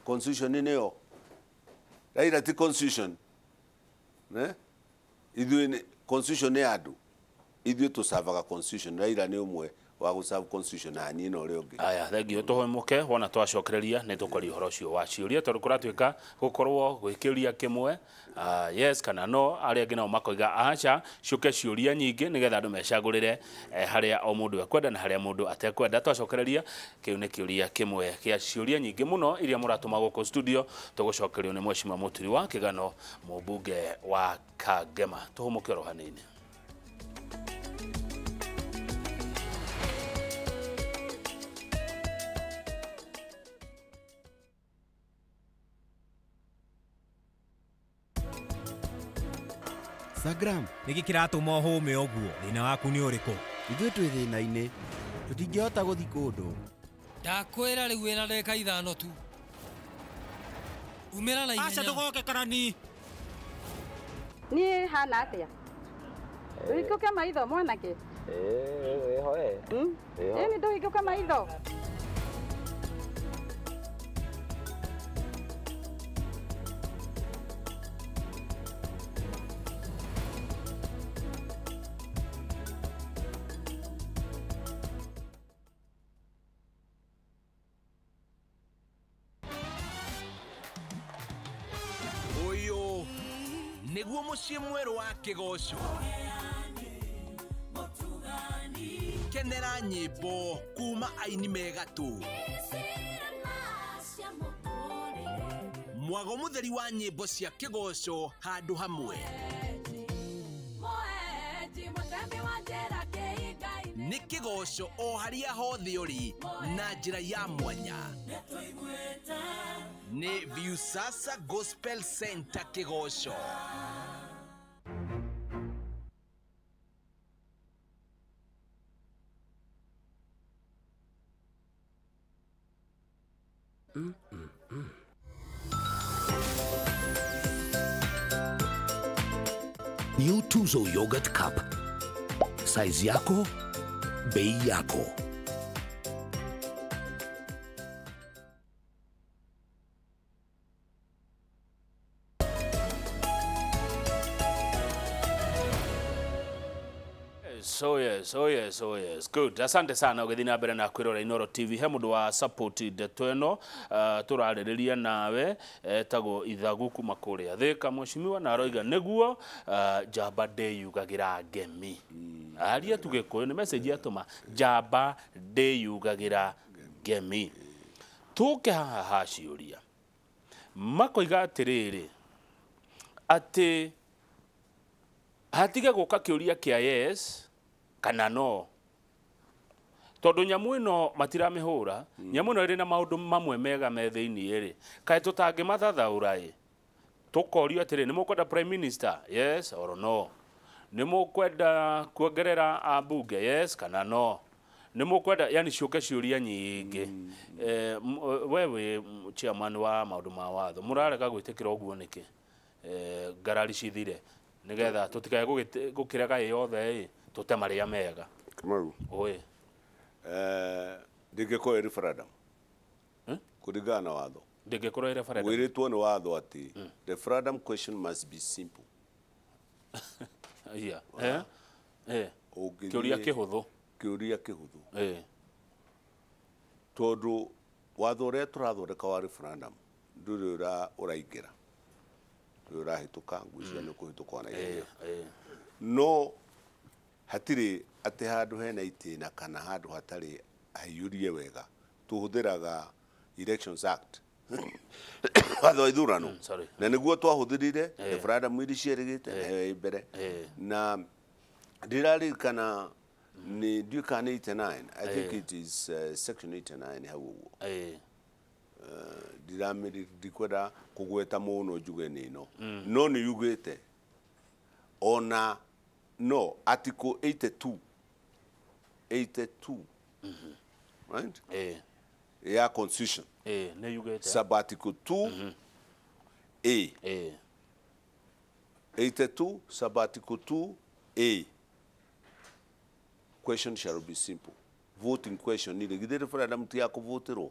constitution nĩyo Raila ti constitution ithuĩ constitution nĩ andũ ithuĩ tũsavaga constitution Raila nĩ ũmwe wa gũsava constitution na niĩ na ũrĩa ũngĩ aya thengio tũhomoke wona twacokereria nĩ tũkũria ũhoro ũcio wa ciũria tondũ kũratuĩka gũkorwo gwĩkĩũria kĩmwe yes kana no arĩa angĩ nao makoiga aca ciũke ciũria nyingĩ nĩgetha andũ mecagũrĩre harĩa o mũndũ ekwenda na harĩa mũndũ atekwenda twacokereria kĩu nĩ kĩũria kĩmwe kĩa ciũria nyingĩ mũno iria mũratũma gũkũ studio tũgũcokerio nĩ Mheshimiwa Muturi wa Kigano mũmbunge wa Kangema tũhomoke rohanĩ-inĩ. Sagram, niki kiratuma ũhũme ũguo thĩna waku nĩ ũrĩkũ? ithuĩ twĩ thĩna-inĩ tũtingĩhota gũthiĩ kũndũ. Ndakwĩra rĩu wĩna ndagĩka ithano tu. Umĩra na ihenya. Aca ndũgoke karani. Niĩ hana atĩa? Ũhingũke maitho mwanake. Hoe. Nĩ ndũhingũke maitho. Nĩguo mũciĩ mwerũ wa Kĩgoco kenera nyĩmbo kuma aini megatũ mwago mũtheri wa nyĩmbo cia Kĩgoco handũ hamwe nĩ Kĩgoco o harĩa hothe ũrĩ na njĩra ya mwanya nĩ Viusasa Gospel Center Kĩgoco. New Tuzo Yogurt Cup. Size yako, bei yako. Oh yes. Good. Asante sana ũgĩthiĩ na mbere na kwĩrora Inooro TV he mũndũ wa support ndeto ĩno tũrarĩrĩria nawe etagwo Ithagu kuma kũrĩa Thĩka Mheshimiwa na aroiga nĩguo njamba ndĩyugagĩra ngemi aria tũgĩkũyũ nĩ message atũma njamba ndĩyugagĩra ngemi tũke haha ciũria makoiga atĩrĩrĩ atĩ hatige gũka kĩũria kĩa yes kana no tondũ nyamũ ĩno matiramĩhũra nyamũ ĩno ĩrĩ na maũndũ mamwe mega me thĩinĩ rĩ kaĩ tũtangĩmathathaũra ĩ tũkorio atĩrĩ nĩ mũkwenda prime minister yes or no nĩ mũkwenda kuongerera ambunge yes kana no nĩ mũkwenda yani ciũke ciũria nyingĩ wewe chairman wa maũndũ ma watho mũrarega gwĩtĩkĩra ũguo nĩkĩ ngarari cithire nĩgetha tũtikae gũkĩrega yothe tũte marĩa mega Kamau oe ndĩngĩkorwo referendum kũringana na watho ndĩngĩkorwo referendum wĩrĩtwo nĩ watho atĩ referendum question must be simple kĩũria kĩhũthũ tondũ watho ũrĩa tũrathondeka wa referendum ndũrĩ ũraingĩra ũrahĩtũka ngwĩciria nĩ kũhĩtũka na ihenya no hatirĩ atĩ handũ hena itĩna kana handũ hatarĩ haiyũrie wega tũhũthĩraga Elections Act watho wa ithurano na nĩguo twahũthĩrire referendum iria ciĩrĩgĩte mbere na ndĩraririkana nĩ ndiũka nĩ 89 I think it is section 89 hau ũguo ndikwenda kugweta muno njuge nino no ni yugite ona no article 82 right ya constitution ne yugite sub article 2 A 82 sub article 2 A question shall be simple. Voting question ni the referendum ti akuvoterwo.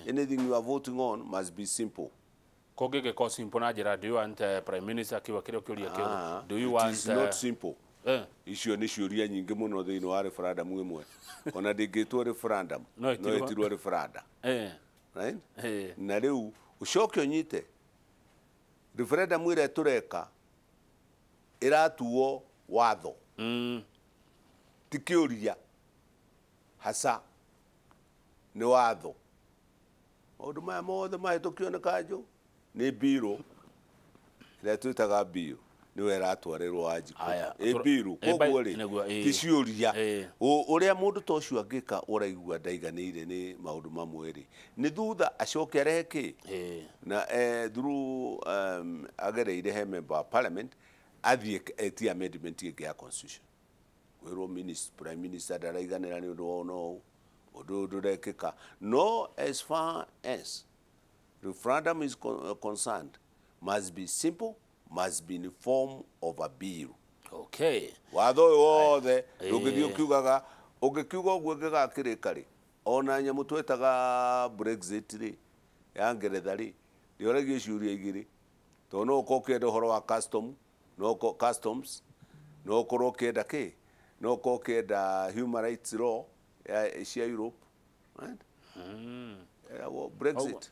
Anything you are voting on must be simple. Kogege ko simple na jira, do you want prime minister kiwa kile kuria kile? Do you It want is not simple. Icio ni ciuria nyingi muno thiini wa referendum imwe. Ona ndingitwo referendum no itirwo referendum. Right? Na riu ucoke onyite referendum ire tureka iratuo watho. Tikiuria hasa ni watho maundu maya mothe mahitukio ni kanjo ni biro ria twitaga biro niwe ratwarirwo wanjiko biro koguo ri ti ciuria uria mundu ta ucio angika uraigua ndaiganire ni maundu mamwe ri ni thutha acoke areke na through agereire he member of parliament athie etia amendment ya constitution wero prime minister daraiganira ni undu ono undu rekeka no as far as referendum is concerned must be simple, must be in the form of a bill. Okay. Watho wothe ndungithio kiugaga ungikiuga uguo ngigakirika ri ona nyamu twetaga Brexit ri ya Ngeretha ri ndioragio ciuria igiri to no ko kenda horo wa customs no korwo kenda ki no ko kenda human rights law ya cia Europe, right? Brexit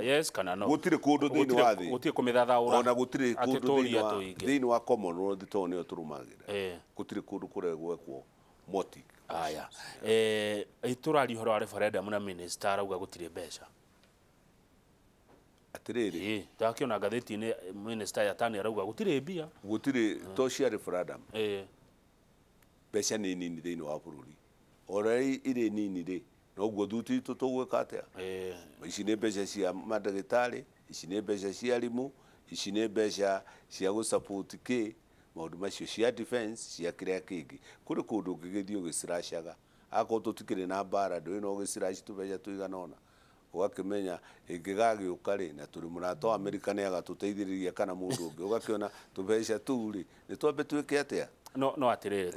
yes kana no gutire kundu thiini wa thi gutire kumithathaura ona gutire kundu thiini wa Commonwealth to ne turumagira gutire kundu kuregwekwo moti aya iturari horo wa referendum na minister arauga gutire mbeca atiriri ndakiona ngatheti-ini minister yatani arauga gutire mbia gutire to cia referendum mbeca ni nini thiini wa bururi ora iri nini ri noguo thuti tugwika atia ici ni mbeca cia mandagitari ici ni mbeca cia arimu ici ni mbeca cia gu support ki maundu macio cia defense cia kiria kingi kuri kundu ngigithio gisirashaga ako tutikire na bara ndui no gisirashi tubeca tuiganona ugakimenya ingigagiuka ri na turi murato America ni agatuteithiriria kana mundu ungi ugakiona tubeca turi ni twambe twike atia no atirire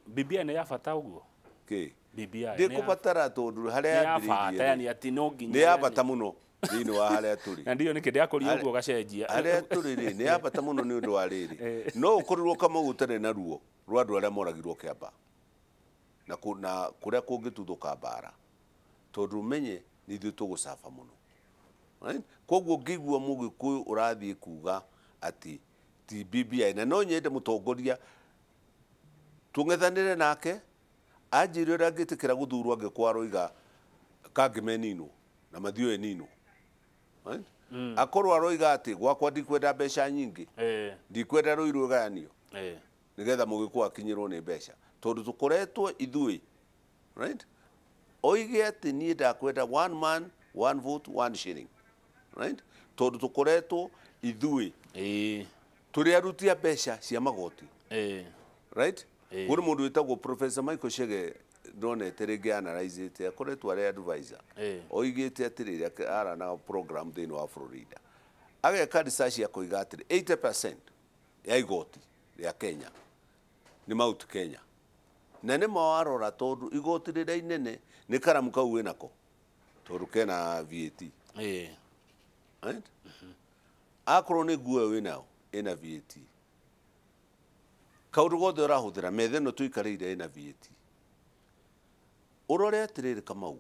BBI ni yabata uguo ki BBI ndikubatara tondu haria yabata yani ati no nginya ni yabata muno thiini wa haria turi na ndio nikende akoria uguo gacenjia haria turi ri ni yabata muno ni undu wa riri no ukurirwo kama utare na ruo rwa andu aria moragirwo kiamba na kuria kungituthuka bara tondu menye ni ithuĩ tũgũcaba mũno, right? Koguo ngĩigua mũgĩkũyũ ũrathiĩ kuga atĩ ti BBI na no nyende mũtongoria tũng'ethanĩre nake anjĩre ũrĩa angĩtĩkĩra gũthurwo angĩkorwo aroiga kangĩmeninwo na Mathiũ eninwo, right? Akorwo aroiga atĩ gwakwa ndikwenda mbeca nyingĩ ndikwenda rũirũ gayanio nĩgetha mũgĩkũyũ akinyĩrwo nĩ mbeca tondũ tũkoretwo ithuĩ, right? Oige ati ni ndakwenda one man one vote one shilling, right? Tondu tukoretwo ithui turi arutia mbeca cia magoti, right? Kuri mundu witagwo Professor Michael Chege ndonete ringi analyze ite akoretwo ari advisor oigite atiriri ara na program thiini wa Florida ageka research ya kuiga atiri 80% ya igoti ria Kenya ni Mount Kenya na nĩ mawarora tondu igoti rĩrĩa inene nĩ karamu kau wĩnako tondu kena VAT, right? Akorwo nĩ nguo wĩnayo ĩna VAT kaundu gothe ũrahũthĩra metha ĩno tũikarĩire ĩna VAT ũrore atĩrĩrĩ Kamau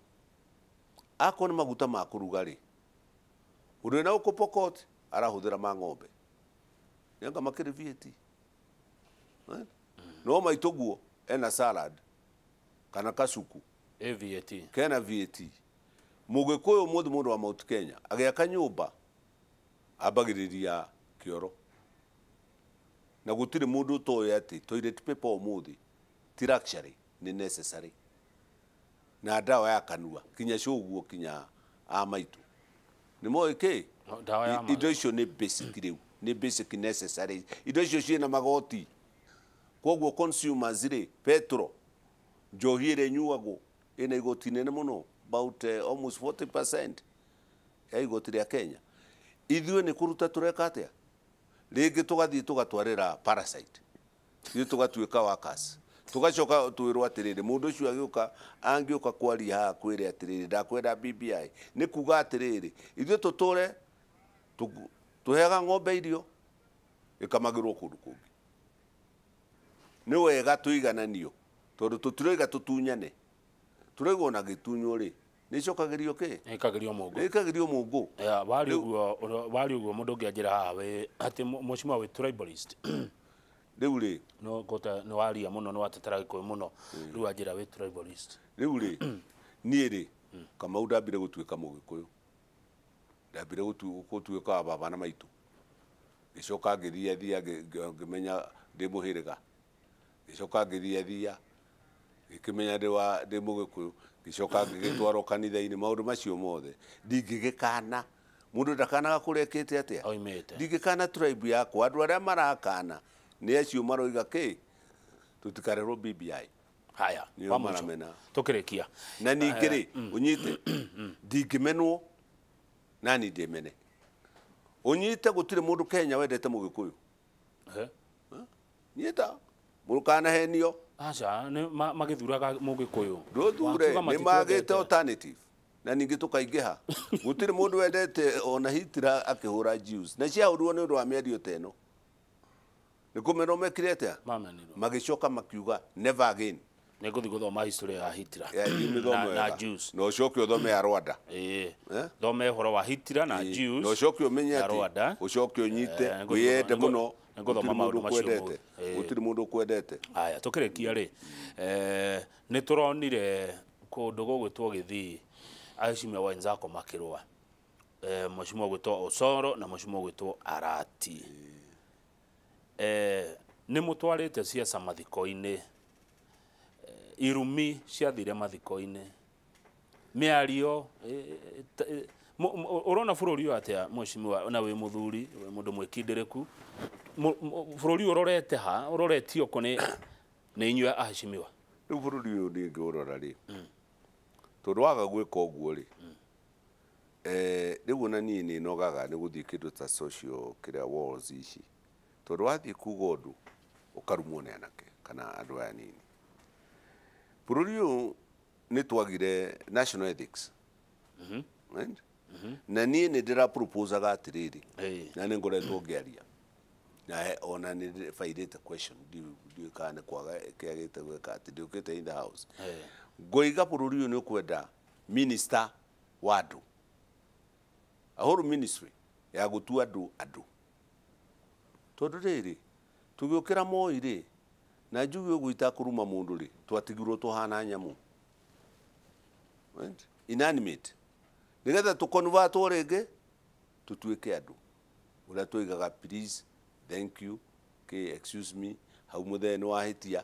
akorwo nĩ maguta ma kũruga rĩ ũndũ wĩna gũkũ Pokot arahũthĩra ma ng'ombe nĩanga makĩrĩ VAT, right? No maitũguo ena salad kana kasuku VAT kena VAT mugikuyu mundu wa Mount Kenya agiaka nyumba abagiriria kioro na gutire mundu toya ati toilet paper omuthi ti luxury ni necessary, na ndawa ya kanua kinya coguo kinya amaitu nĩ moĩ kĩ ndawa ya indo icio nĩ basic rĩu nĩ basic necessary indo icio ciĩna magoti koguo consumers rĩ petrol njohi ĩrĩa ĩnyuagwo ĩna igoti inene mũno about almost 40% ya igoti rĩa Kenya ithuĩ nĩ kũruta tũreka atĩa rĩngĩ tũgathiĩ tũgatwarĩra parasite ithuĩ tũgatuĩka workers tugacoka twĩrwo atĩrĩrĩ mũndũ ũcio angĩũka kwaria haha kwĩre atĩrĩrĩ ndakwenda BBI nĩ kuga atĩrĩrĩ ithuĩ tũtũre tũheaga ng'ombe irio ĩkamagĩrwo kũndũ kũngĩ nĩ wega tũigananio tondũ tũtiraiga tũtunyane tũraigwo na gĩtunyũ rĩ nĩ icokagĩrio kĩ ĩkagĩrio mũngũ wari ũguo mũndũ ũngĩanjĩra haha we atĩ mũcima wĩ tribalist rĩu rĩ no kota no waria mũno no watetera gĩkũyũ mũno rĩu anjĩra wĩ tribalist rĩu rĩ niĩ rĩ Kamau ndambire gũtuĩka mũgĩkũyũ ndambire gũtuĩka baba na maitũ gĩcoka ngĩthia ngĩmenya ndĩ mũhĩrĩga gĩcoka ngĩthia ngĩkĩmenya ndĩ mũgĩkũyũ gĩcoka ngĩgĩtwarwo kanitha-inĩ maũndũ macio mothe ndingĩgĩkana mũndũ ndakanaga kũrekĩte atĩa ndingĩkana tribe yakwa andũ arĩa marakana nĩ acio maroiga kĩ tũtikarerwo BBI haya nĩo maramena tũkĩrĩkia na ningĩ rĩ ũnyite ndingĩmenwo nani ndĩmene ũnyite gũtirĩ mũndũ Kenya wendete mũgĩkũyũ nyita mũndũ kanahenio aca nĩ magĩthuraga mũgĩkũyũ ndũthure nĩ magĩte alternative na ningĩ tũkaingĩha gũtirĩ mũndũ wendete ona Hitler akĩhũra Jews na ciahũrirwo nĩ ũndũ wa mĩario ta ĩno nĩ kũmena mekire atĩa magĩcoka makiuga never again nĩ ngũthiĩ gũthoma history ya Hitler na Jews no ũcoke ũthome ya Rwanda thome ũhoro wa Hitler na Jews no ũcoke ũmenye atĩ ũcoke ũnyite wĩyende mũno ngũthoma maũndũ macio gũtirĩ mũndũ ũkwendete haya tũkĩrĩkia rĩ nĩ tũronire kũndũ gũgwĩtwo Gĩthii aheshimiwa wenzako makĩrũa mheshimiwa gwĩtwo Osoro na mheshimiwa gwĩtwo Arati nĩ mũtwarĩte ciaca mathiko-inĩ irumi ciathire mathiko-inĩ mĩario ũrona bũrũri ũyũ atĩa mheshimiwa na wĩ mũthuri mũndũ mwĩkindĩrĩku bũrũri ũrorete ha ũroretio ko nĩ inyuĩ aheshimiwa rĩu bũrũri ũyũ ndingĩũrora rĩ tondũ waga gwĩka ũguo rĩ rĩu ona niĩ nĩ nogaga nĩ gũthiĩ kĩndũ ta social kĩrĩa wars ici tondũ wathiĩ kuga ũndũ ũkarumwo nĩ anake kana andũ aya nini bũrũri ũyũ nĩ twagire national ethics na niĩ nĩ ndĩraproposaga atĩrĩrĩ na nĩ ngoretwo ngĩaria na ona nĩ failite question ndiũĩ kana nĩ kwaga kĩagĩte gwĩka atĩ ndiũkĩte in the house ngoiga bũrũri ũyũ nĩ ũkwenda minister wa andũ a whole ministry ya gũtua andũ tondũ rĩrĩ tũgĩũkĩra Moi rĩ na njuge ũguo itakũruma mũndũ rĩ twatigirwo tũhana nyamũ inanimate nĩgetha tũkonvatwo rĩngĩ tũtuĩke andũ ũrĩa tũigaga please thank you excuse me hau mũthee nĩ wahĩtia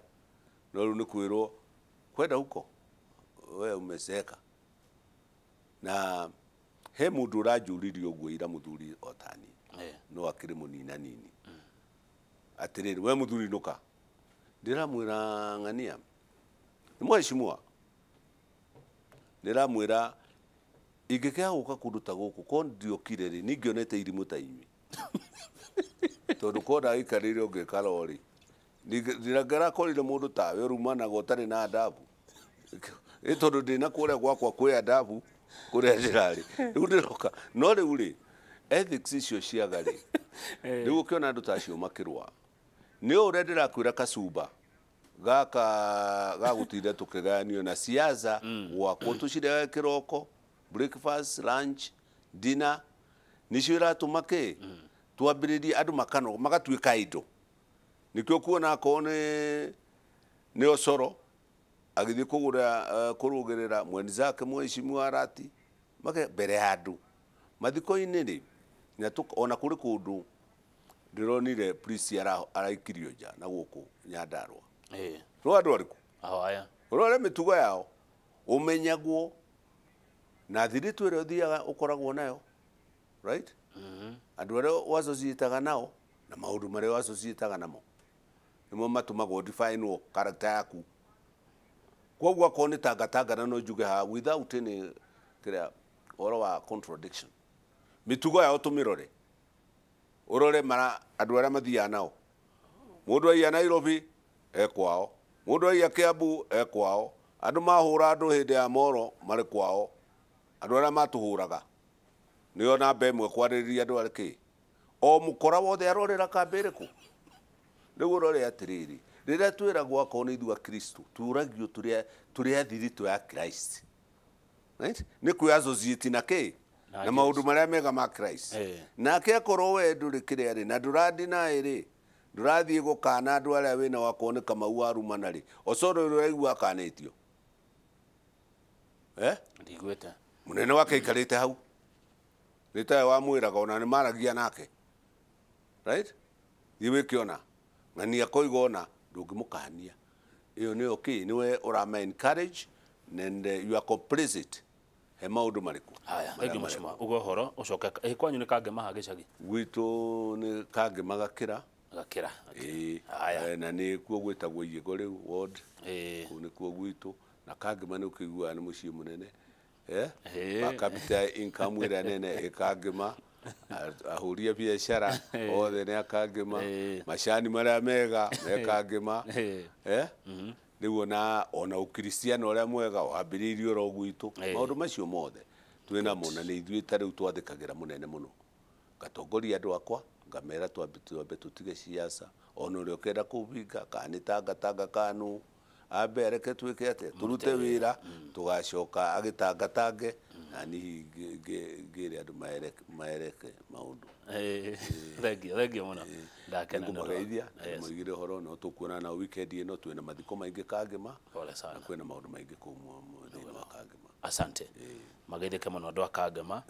no rĩu nĩ kwĩrwo kwenda huko we umeseka na he mũndũ ũranjũririe ũguo ira mũthuri otani no akĩrĩ mũnina nini atĩrĩrĩ we mũthuri nũka ndĩramwĩra ng'ania nĩ mheshimiwa ndĩramwĩra ingĩkĩaga gũka kũndũ ta gũkũ ko ndiokire rĩ ningĩonete irimũ ta inyuĩ tondũ ko ndagĩikarĩire ũngĩkara rĩ ndingĩrakorire mũndũ tawe ũrumanaga ũtarĩ na adabu tondũ ndĩna kũrĩa gwakwa kwĩ adabu kũrĩa njĩrarĩ rĩu ndĩroka no rĩu rĩ ethics icio ciaga rĩ rĩu ũkĩona andũ ta acio makĩrũa nĩ ũrĩa ndĩrakwĩra kacumba gaka gagũtinda tũkĩgayanio na ciaca gwakwo tũcireaga kĩroko breakfast lunch dinner nĩcio iratũma kĩ twambĩrĩrie andũ magatuĩka indo nĩkĩo kuona akorwo nĩ Osoro agĩthiĩ kũrũgĩrĩra mwenzake mheshimiwa Arati mbere ya andũ mathiko-inĩ rĩ ona kũrĩ kũndũ ndĩronire police araikirio nja na gũkũ Nyandarua no andũ arĩkũ ũrore mĩtugo yao umenyagwo na thiritu ĩrĩa ũthiaga ũkoragwo nayo, right? Andũ arĩa wassociataga nao na maũndũ marĩa wassociataga namo nĩmo matũmagwo define character yaku. Koguo akorwo nĩ tangatangana no njuge haha without any ũhoro wa contradiction. Mĩtugo yao tũmĩrore, ũrore andũ arĩa mathiaga nao. Mũndũ aia Nairobi kwao, mũndũ aia Kiambu kwao, andũ mahũra andũ hĩndĩ ya moro marĩ kwao, andũ arĩa matũhũraga nĩo namba ĩmwe kwarĩrĩria andũ arĩ o mũkora wothe arorera kambĩ ĩrĩkũ. Rĩu ũrore atĩrĩrĩ, rĩrĩa twĩragwo akorwo nĩ ithuĩ Akristo turagio tũrĩ athiritũ ya Christ, right? Nĩ kwĩ-associate na na maũndũ marĩa mega ma Christ. Nake akorwo we ndũrĩ kĩrĩa rĩ na ndũradina rĩ, ndũrathiĩ gũkana andũ arĩa wĩna wakorwo nĩ Kamau warumana rĩ, Osoro ũrĩa aigua akanĩtio ndigwĩte mũnene wake aikarĩte hau nĩ tawe wamwĩraga ona nĩ maragia nake, right? Thiĩ wĩkĩona ng'ania koiga ona ndũngĩmũkania. Ĩyo nĩyo nĩwe ũrama encourage and you are complicit he maũndũ marĩkũ. Haya, thengiũ mũcima ugo horo ũcoke kwanyu nĩ Kangema ha gĩcagi gwitũ nĩ Kangema Gakĩra. Haya, na nĩ kuo gwĩtagwo Igĩgo rĩu ward, kũu nĩ kuo gwitũ, na Kangema nĩ ũkĩiguaga nĩ mũciĩ mũnene per capita income ĩrĩa nene Kangema, ahũria biacara othe nĩ Kangema, macani marĩa mega me Kangema. Rĩu ona ũkristiano ũrĩa mwega wambĩrĩirio oro gwitũ, maũndũ macio mothe twĩnamo na nĩ ithuĩ ta rĩu twathĩkagĩra mũnene mũno. Ngatongoria andũ akwa ngamera twambe tũtige siasa, ona ũrĩa ũkenda kũhinga kana nĩ tangatanga kanu ambe areke twĩke atĩa tũrute wĩra tũgacoka agĩtangatange na nihi ngĩre andũ maereke maũndũ. Thengiũ mũno, ndakena nĩ kũmageithia moigire ũhoro no tũkuona na weekend ĩno twĩna mathiko maingĩ Kangema na kwĩna maũndũ maingĩ kũu thĩinĩ wa Kangema. Asante, mageithĩke mũno andũ a Kangema.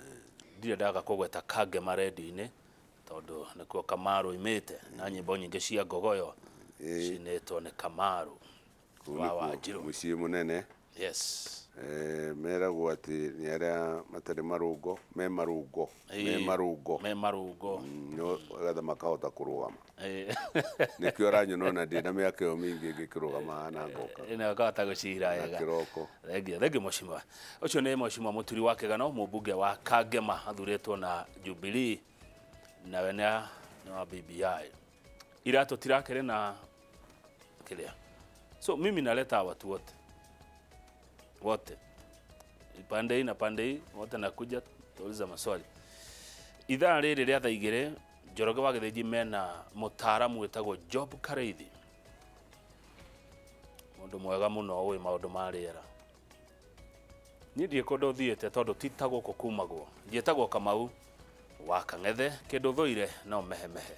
Ndirĩ ndaga kũgweta Kangema redio-inĩ tondũ nĩkuo Kamaru imĩte na nyĩmbo nyingĩ cia ngogoyo cinĩtwo nĩ Kamaru wa Wanjirũ, mũciĩ mũnene. Yes. Meragwo atĩ nĩ arĩa matarĩ marũngo me marũngo getha makahota kũrũgama. Nĩkĩo ũranyona ona ndĩ na mĩaka ĩyo mĩingĩ ngĩkĩrũgama na ngoka nakahota gũcira wega. Thengiũ mũcima. Ũcio nĩ Mũcima Muturi wa Kigano, mũmbunge wa Kangema athurĩtwo na Jubilee na we nĩ wa BBI. Ila tutirakere na kĩrĩa. So mimi naleta watu wote pande hii na pande hii wote nakuja tuuliza maswali. Idhaa rĩrĩ rĩa thaa igĩrĩ Njoroge wa Gĩthĩnji mena mũtaaramu wĩtagwo Job Kareithi, mũndũ mwega mũno ũĩ maũndũ ma rĩera. Niĩ ndiĩ kũndũ thiĩte tondũ titagwo kumagwo, ndiĩtagwo Kamau wa Kang'ethe kĩndũ thũire no mehemehe.